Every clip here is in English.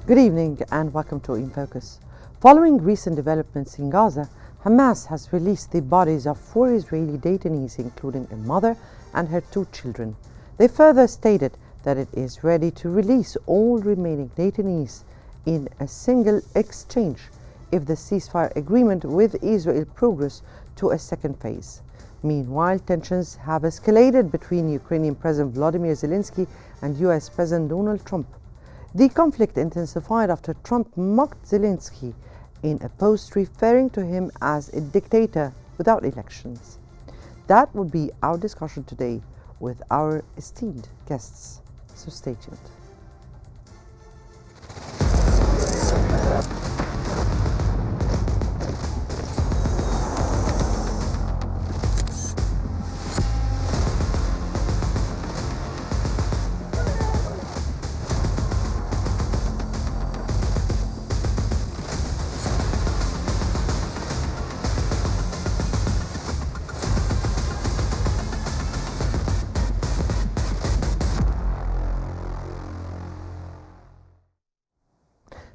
Good evening and welcome to In Focus. Following recent developments in Gaza, Hamas has released the bodies of 4 Israeli detainees, including a mother and her 2 children. They further stated that it is ready to release all remaining detainees in a single exchange if the ceasefire agreement with Israel progresses to a second phase. Meanwhile, tensions have escalated between Ukrainian President Volodymyr Zelensky and US President Donald Trump. The conflict intensified after Trump mocked Zelensky in a post referring to him as a dictator without elections. That would be our discussion today with our esteemed guests, so stay tuned.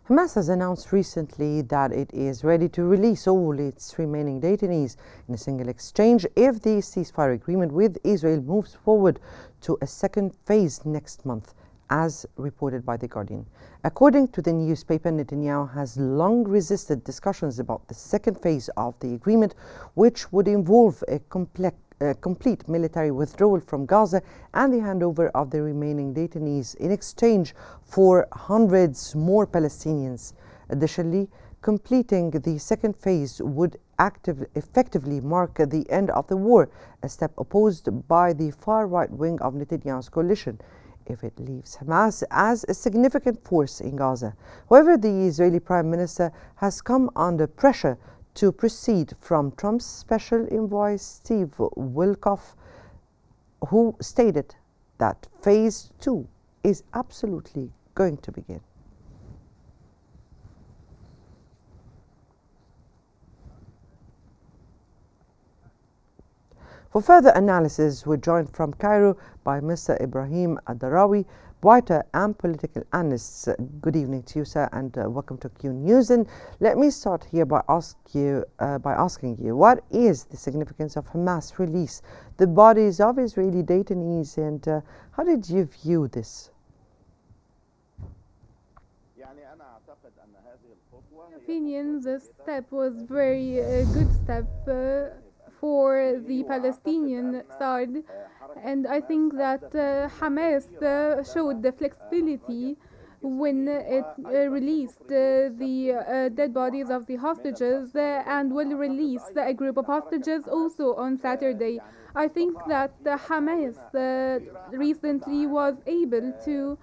Hamas has announced recently that it is ready to release all its remaining detainees in a single exchange if the ceasefire agreement with Israel moves forward to a second phase next month, as reported by The Guardian. According to the newspaper, Netanyahu has long resisted discussions about the second phase of the agreement, which would involve a complete military withdrawal from Gaza and the handover of the remaining detainees in exchange for hundreds more Palestinians. Additionally, completing the second phase would effectively mark the end of the war, a step opposed by the far-right wing of Netanyahu's coalition, if it leaves Hamas as a significant force in Gaza. However, the Israeli Prime Minister has come under pressure to proceed from Trump's special envoy Steve Witkoff, who stated that phase 2 is absolutely going to begin. For further analysis, we're joined from Cairo by Mr. Ibrahim Adarawi, writer and political analyst. Good evening to you, sir, and welcome to Qnews. And let me start here by asking you, what is the significance of Hamas release the bodies of Israeli detainees, and how did you view this? Opinion, this step was very good step for the Palestinian side, and I think that Hamas showed the flexibility when it released the dead bodies of the hostages and will release a group of hostages also on Saturday. I think that Hamas recently was able to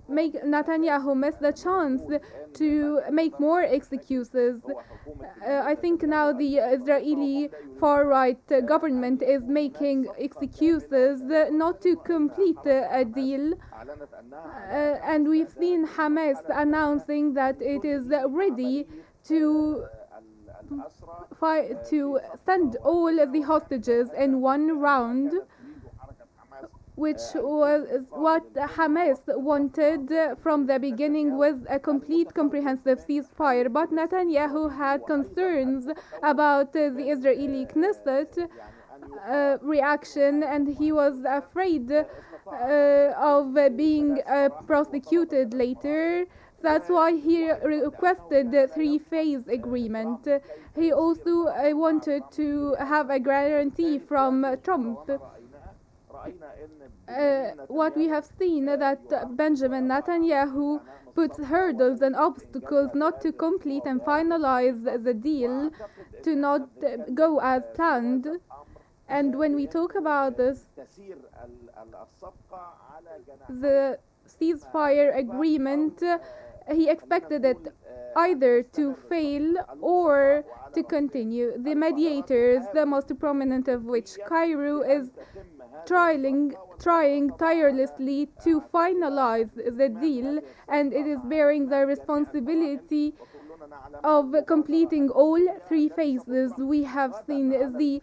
make Netanyahu miss the chance to make more excuses. I think now the Israeli far-right government is making excuses not to complete a deal, and we've seen Hamas announcing that it is ready to send all of the hostages in one round, which was what Hamas wanted from the beginning, with a complete comprehensive ceasefire. But Netanyahu had concerns about the Israeli Knesset reaction, and he was afraid of being prosecuted later. That's why he requested the 3-phase agreement. He also wanted to have a guarantee from Trump. What we have seen that Benjamin Netanyahu puts hurdles and obstacles not to complete and finalize the deal, to not go as planned. And when we talk about this, the ceasefire agreement, he expected it either to fail or to continue. The mediators, the most prominent of which, Cairo, is trying tirelessly to finalize the deal, and it is bearing the responsibility of completing all 3 phases. We have seen the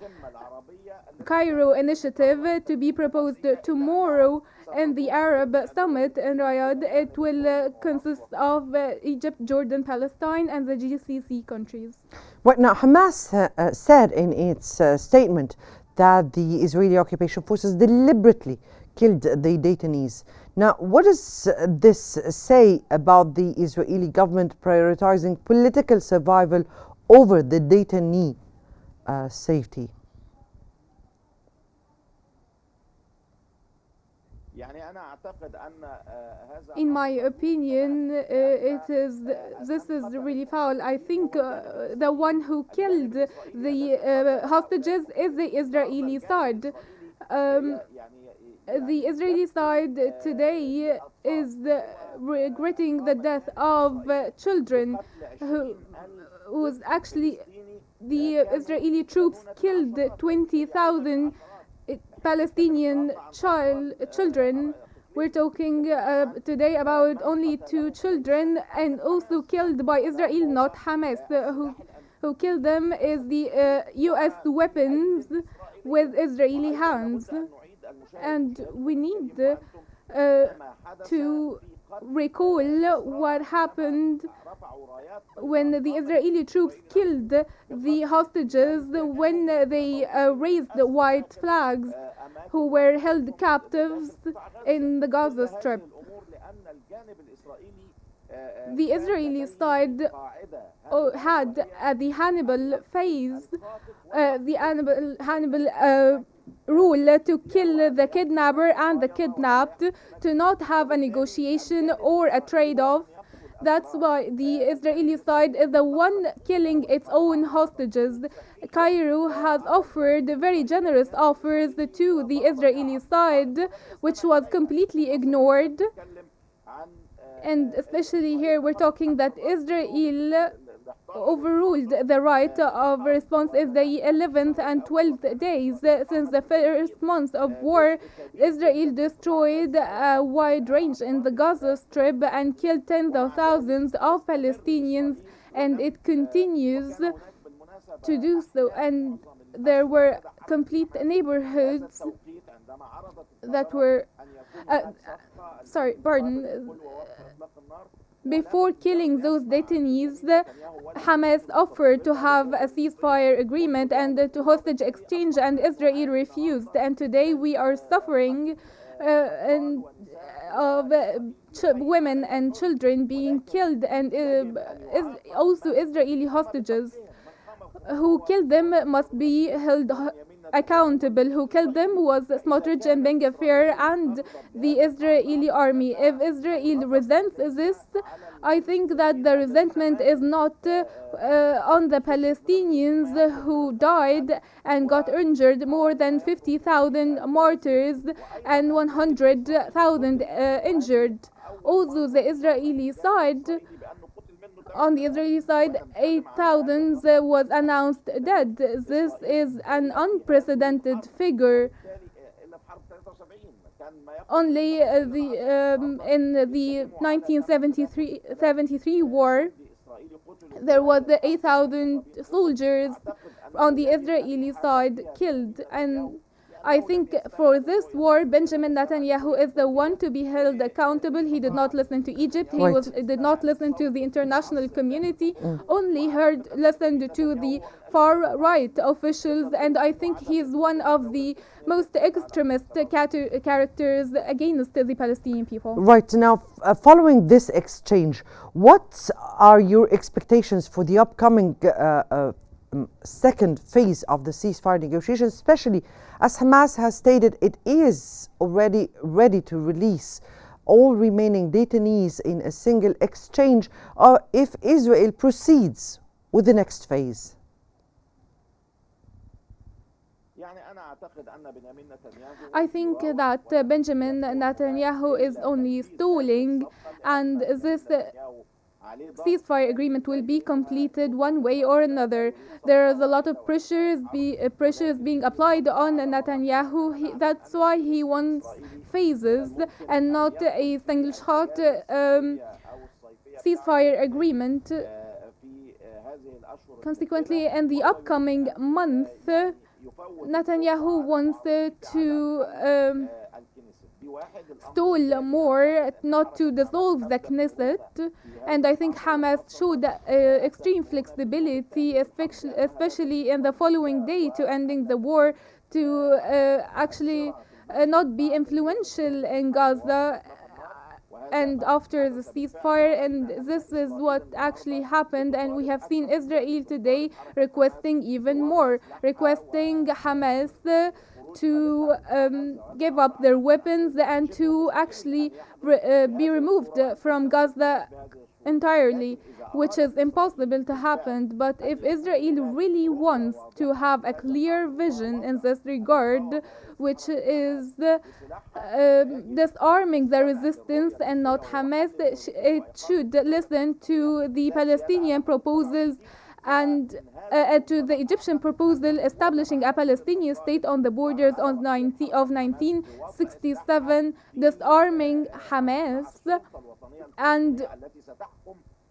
Cairo initiative to be proposed tomorrow, and the Arab Summit in Riyadh, it will consist of Egypt, Jordan, Palestine, and the GCC countries. Right now, Hamas said in its statement that the Israeli occupation forces deliberately killed the detainees. Now, what does this say about the Israeli government prioritizing political survival over the detainee safety? In my opinion, this is really foul. I think the one who killed the hostages is the Israeli side. The Israeli side today is regretting the death of children who was actually the Israeli troops killed 20,000 Palestinian children. We're talking today about only 2 children, and also killed by Israel, not Hamas. Who killed them is the U.S. weapons with Israeli hands. And we need to recall what happened when the Israeli troops killed the hostages, when they raised the white flags who were held captives in the Gaza Strip. The Israeli side had the Hannibal phase, the Hannibal rule to kill the kidnapper and the kidnapped, to not have a negotiation or a trade-off. That's why the Israeli side is the one killing its own hostages. Cairo has offered very generous offers to the Israeli side, which was completely ignored. And especially here we're talking that Israel overruled the right of response in the 11th and 12th days. Since the first month of war, Israel destroyed a wide range in the Gaza Strip and killed tens of thousands of Palestinians, and it continues to do so. And there were complete neighborhoods that were before killing those detainees, Hamas offered to have a ceasefire agreement and to hostage exchange, and Israel refused. And today we are suffering of women and children being killed, and also Israeli hostages. Who killed them must be held accountable. Who killed them was Smotrich and Ben Gvir and the Israeli army. If Israel resents this, I think that the resentment is not on the Palestinians who died and got injured, more than 50,000 martyrs and 100,000 injured. Also, the Israeli side, on the Israeli side, 8,000 was announced dead. This is an unprecedented figure. Only in the 1973 war, there was 8,000 soldiers on the Israeli side killed. And I think for this war, Benjamin Netanyahu is the one to be held accountable. He did not listen to Egypt. He did not listen to the international community. Only listened to the far right officials. And I think he's one of the most extremist characters against the Palestinian people. Right. Now, following this exchange, what are your expectations for the upcoming second phase of the ceasefire negotiations, especially as Hamas has stated it is already ready to release all remaining detainees in a single exchange, or if Israel proceeds with the next phase? I think that Benjamin Netanyahu is only stalling, and this ceasefire agreement will be completed one way or another. There is a lot of pressures being applied on Netanyahu. That's why he wants phases and not a single shot ceasefire agreement. Consequently, in the upcoming month, Netanyahu wants to stole more not to dissolve the Knesset, and I think Hamas showed extreme flexibility, especially in the following day to ending the war, to actually not be influential in Gaza and after the ceasefire, and this is what actually happened. And we have seen Israel today requesting even more, requesting Hamas to give up their weapons and to actually be removed from Gaza entirely, which is impossible to happen. But if Israel really wants to have a clear vision in this regard, which is disarming the resistance and not Hamas, it should listen to the Palestinian proposals and to the Egyptian proposal establishing a Palestinian state on the borders of 1967, disarming Hamas, and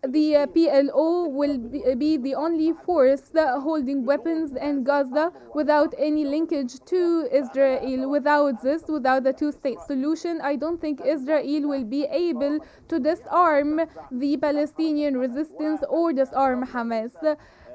the PLO will be the only force holding weapons in Gaza without any linkage to Israel. Without this, without the two-state solution, I don't think Israel will be able to disarm the Palestinian resistance or disarm Hamas.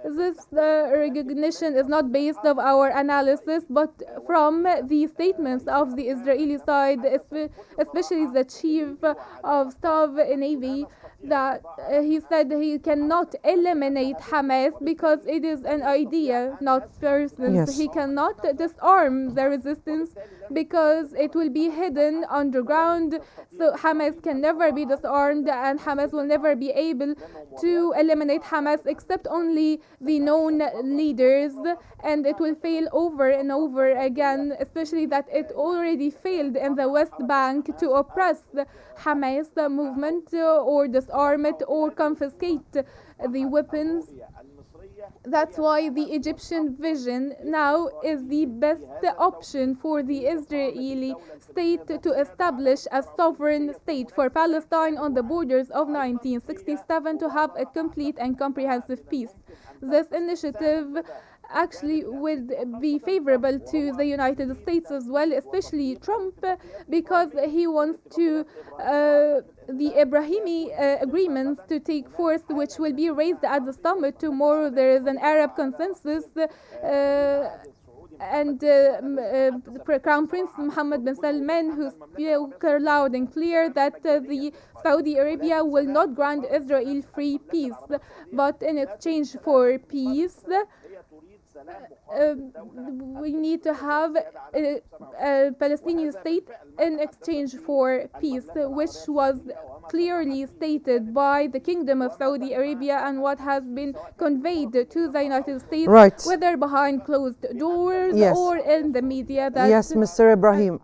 This recognition is not based on our analysis, but from the statements of the Israeli side, especially the chief of staff Navy, that he said he cannot eliminate Hamas because it is an idea, not persons. Yes. He cannot disarm the resistance because it will be hidden underground. So Hamas can never be disarmed, and Hamas will never be able to eliminate Hamas except only the known leaders, and it will fail over and over again, especially that it already failed in the West Bank to oppress the Hamas movement or disarm it or confiscate the weapons. That's why the Egyptian vision now is the best option for the Israeli state to establish a sovereign state for Palestine on the borders of 1967 to have a complete and comprehensive peace. This initiative actually would be favorable to the United States as well, especially Trump, because he wants to the Abrahami agreements to take force, which will be raised at the summit tomorrow. There is an Arab consensus, and Crown Prince Mohammed bin Salman, who spoke loud and clear that the Saudi Arabia will not grant Israel free peace, but in exchange for peace, we need to have a Palestinian state in exchange for peace, which was clearly stated by the Kingdom of Saudi Arabia and what has been conveyed to the United States, right, whether behind closed doors or in the media. Yes, Mr. Ibrahim.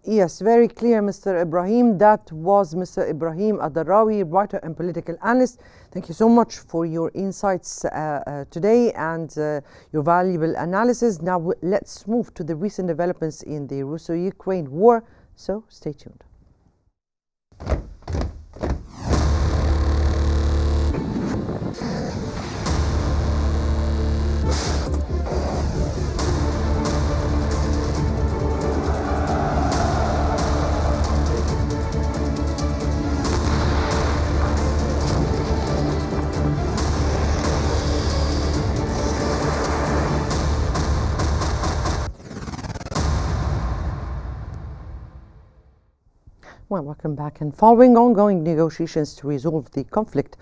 Yes, very clear, Mr. Ibrahim. That was Mr. Ibrahim Adarawi, writer and political analyst. Thank you so much for your insights today and your valuable analysis. Now let's move to the recent developments in the Russo-Ukraine war, so stay tuned. Well, welcome back. And following ongoing negotiations to resolve the conflict,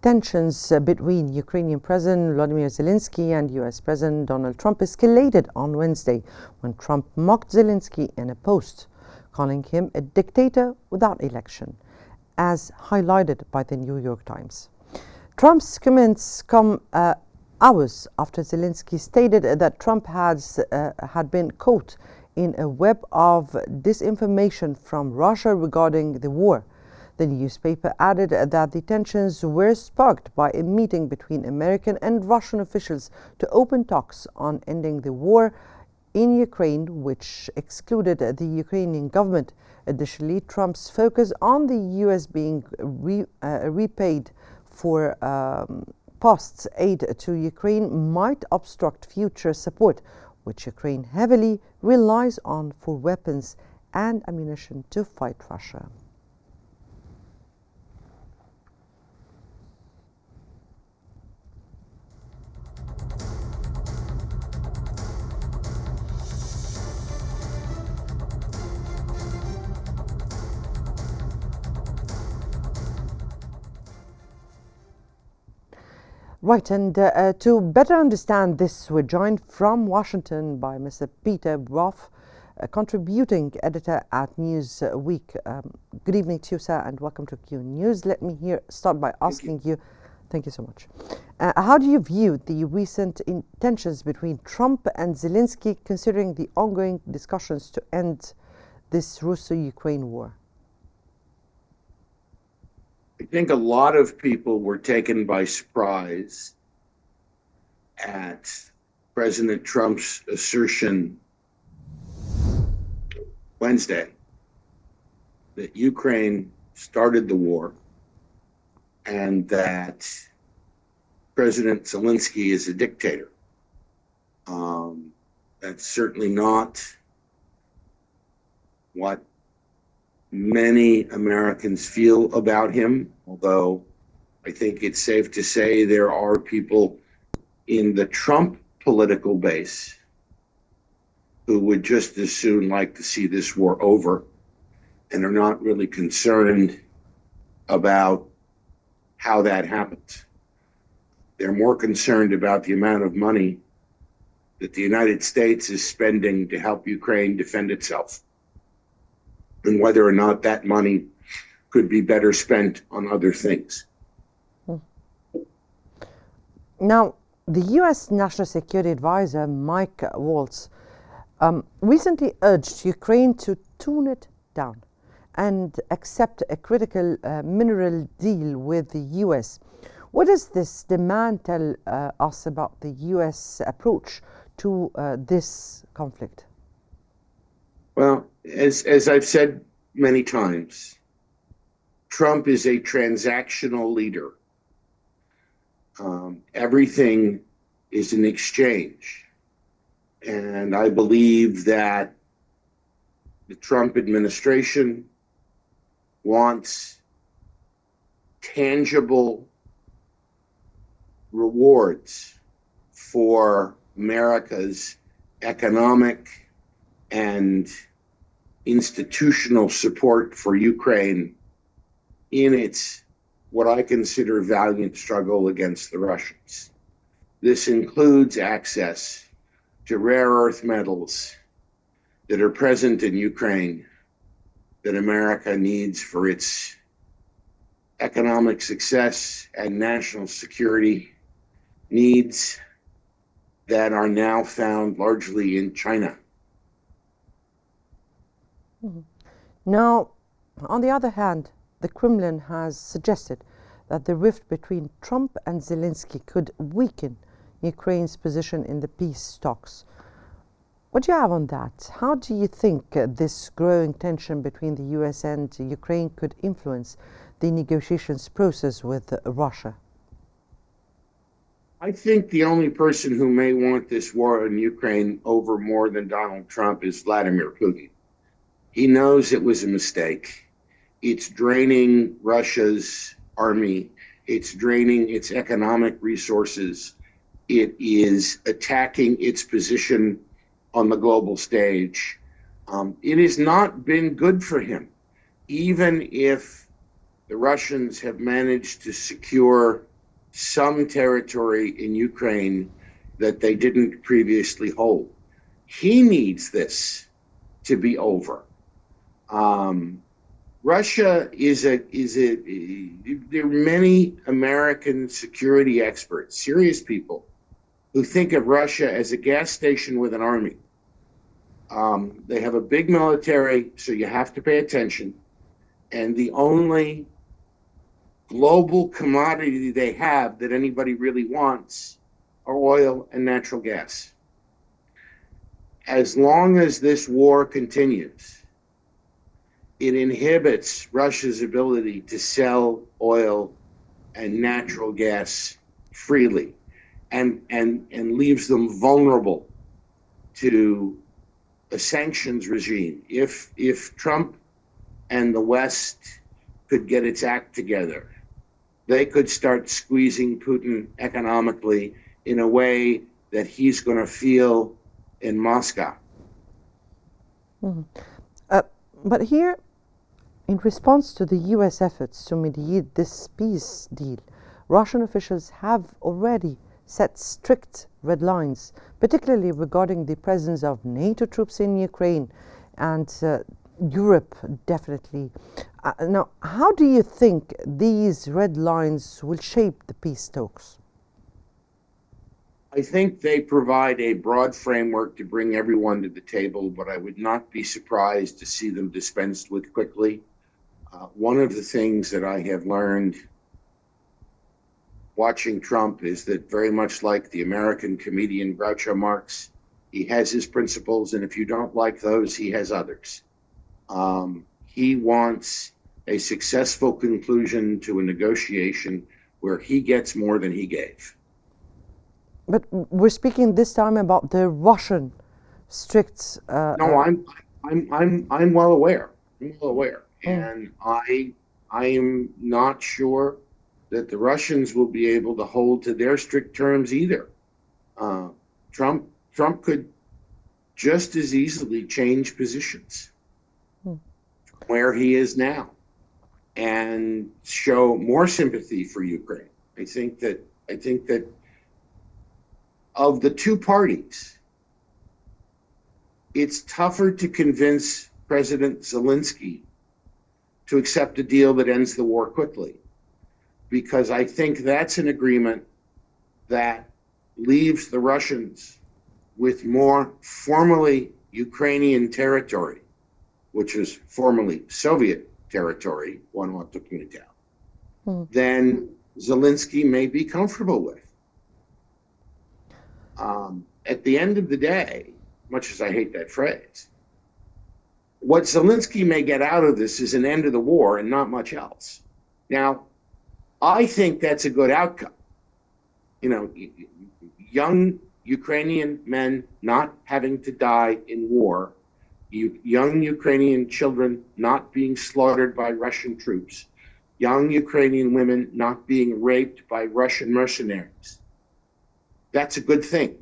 tensions between Ukrainian President Volodymyr Zelensky and US President Donald Trump escalated on Wednesday when Trump mocked Zelensky in a post, calling him a dictator without election, as highlighted by the New York Times. Trump's comments come hours after Zelensky stated that Trump had been caught in a web of disinformation from Russia regarding the war. The newspaper added that the tensions were sparked by a meeting between American and Russian officials to open talks on ending the war in Ukraine, which excluded the Ukrainian government. Additionally, Trump's focus on the US being repaid for past aid to Ukraine might obstruct future support, which Ukraine heavily relies on for weapons and ammunition to fight Russia. Right, and to better understand this, we're joined from Washington by Mr. Peter Broff, a contributing editor at Newsweek. Good evening to you, sir, and welcome to Qnews. Let me start by asking you, thank you so much. How do you view the recent tensions between Trump and Zelensky, considering the ongoing discussions to end this Russo-Ukraine war? I think a lot of people were taken by surprise at President Trump's assertion Wednesday that Ukraine started the war and that President Zelensky is a dictator. That's certainly not what many Americans feel about him, although I think it's safe to say there are people in the Trump political base who would just as soon like to see this war over and are not really concerned about how that happens. They're more concerned about the amount of money that the United States is spending to help Ukraine defend itself, and whether or not that money could be better spent on other things. Now, the U.S. National Security Advisor, Mike Waltz, recently urged Ukraine to tone it down and accept a critical mineral deal with the U.S. What does this demand tell us about the U.S. approach to this conflict? Well, as I've said many times, Trump is a transactional leader. Everything is an exchange. And I believe that the Trump administration wants tangible rewards for America's economic and institutional support for Ukraine in its what I consider valiant struggle against the Russians. This includes access to rare earth metals that are present in Ukraine that America needs for its economic success and national security needs that are now found largely in China. Now, on the other hand, the Kremlin has suggested that the rift between Trump and Zelensky could weaken Ukraine's position in the peace talks. What do you have on that? How do you think this growing tension between the US and Ukraine could influence the negotiations process with Russia? I think the only person who may want this war in Ukraine over more than Donald Trump is Vladimir Putin. He knows it was a mistake. It's draining Russia's army. It's draining its economic resources. It is attacking its position on the global stage. It has not been good for him, even if the Russians have managed to secure some territory in Ukraine that they didn't previously hold. He needs this to be over. Russia there are many American security experts, serious people, who think of Russia as a gas station with an army. They have a big military, so you have to pay attention. And the only global commodity they have that anybody really wants are oil and natural gas. As long as this war continues, it inhibits Russia's ability to sell oil and natural gas freely and leaves them vulnerable to a sanctions regime. If Trump and the West could get its act together, they could start squeezing Putin economically in a way that he's going to feel in Moscow. But here, in response to the US efforts to mediate this peace deal, Russian officials have already set strict red lines, particularly regarding the presence of NATO troops in Ukraine and Europe, definitely. Now, how do you think these red lines will shape the peace talks? I think they provide a broad framework to bring everyone to the table, but I would not be surprised to see them dispensed with quickly. One of the things that I have learned watching Trump is that, very much like the American comedian Groucho Marx, he has his principles, and if you don't like those, he has others. He wants a successful conclusion to a negotiation where he gets more than he gave. But we're speaking this time about the Russian strict. No, I'm well aware. I'm well aware, and I am not sure that the Russians will be able to hold to their strict terms either. Trump could just as easily change positions from where he is now and show more sympathy for Ukraine. I think that of the two parties, it's tougher to convince President Zelensky to accept a deal that ends the war quickly, because I think that's an agreement that leaves the Russians with more formerly Ukrainian territory, which was formerly Soviet territory, one ought to point out, than Zelensky may be comfortable with. At the end of the day, much as I hate that phrase, what Zelensky may get out of this is an end of the war and not much else. Now, I think that's a good outcome. You know, young Ukrainian men not having to die in war, young Ukrainian children not being slaughtered by Russian troops, young Ukrainian women not being raped by Russian mercenaries. That's a good thing.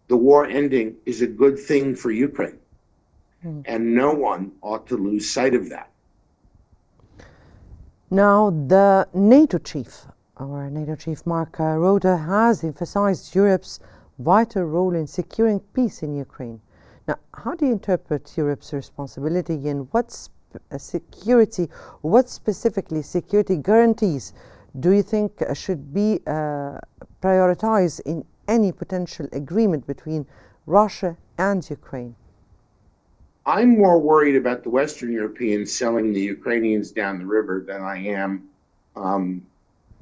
The war ending is a good thing for Ukraine. And no one ought to lose sight of that. Now, the NATO chief, our NATO chief Mark Rutte, has emphasized Europe's vital role in securing peace in Ukraine. Now, how do you interpret Europe's responsibility, and what specifically security guarantees do you think should be prioritized in any potential agreement between Russia and Ukraine? I'm more worried about the Western Europeans selling the Ukrainians down the river than I am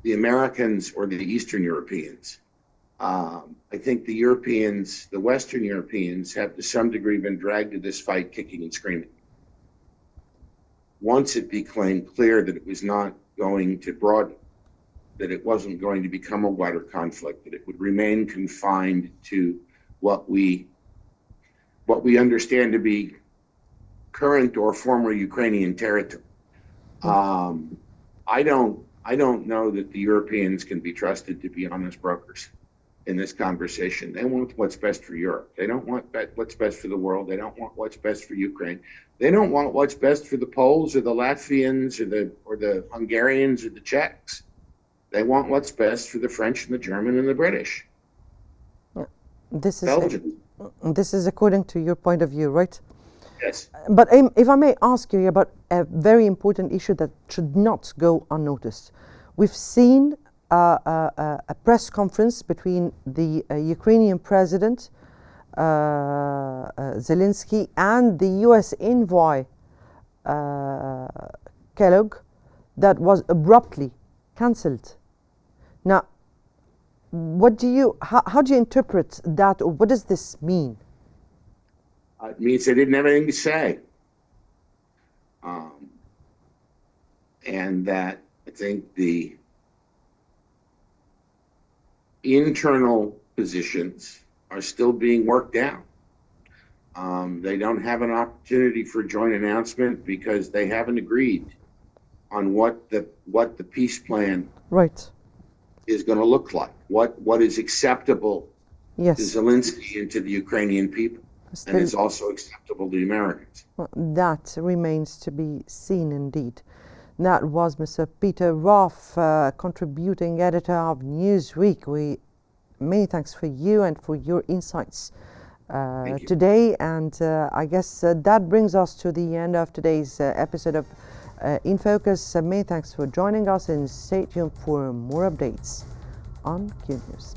the Americans or the Eastern Europeans. I think the Western Europeans have to some degree been dragged to this fight kicking and screaming. Once it became clear that it was not going to broaden, that it wasn't going to become a wider conflict, that it would remain confined to what we understand to be current or former Ukrainian territory. I don't know that the Europeans can be trusted to be honest brokers in this conversation. They want what's best for Europe. They don't want what's best for the world. They don't want what's best for Ukraine. They don't want what's best for the Poles or the Latvians or the Hungarians or the Czechs. They want what's best for the French and the German and the British. This is according to your point of view, right? Yes. But if I may ask you about a very important issue that should not go unnoticed. We've seen a press conference between the Ukrainian president, Zelensky, and the US envoy, Kellogg, that was abruptly cancelled. Now, how do you interpret that, or what does this mean? It means they didn't have anything to say. And that I think the internal positions are still being worked out. They don't have an opportunity for joint announcement because they haven't agreed on what the peace plan Right. is going to look like. What is acceptable Yes. to Zelensky and to the Ukrainian people, and is also acceptable to the Americans. Well, that remains to be seen indeed. That was Mr. Peter Roth, contributing editor of Newsweek. Many thanks for you and for your insights today. And I guess that brings us to the end of today's episode of In Focus. Many thanks for joining us, and stay tuned for more updates on Qnews.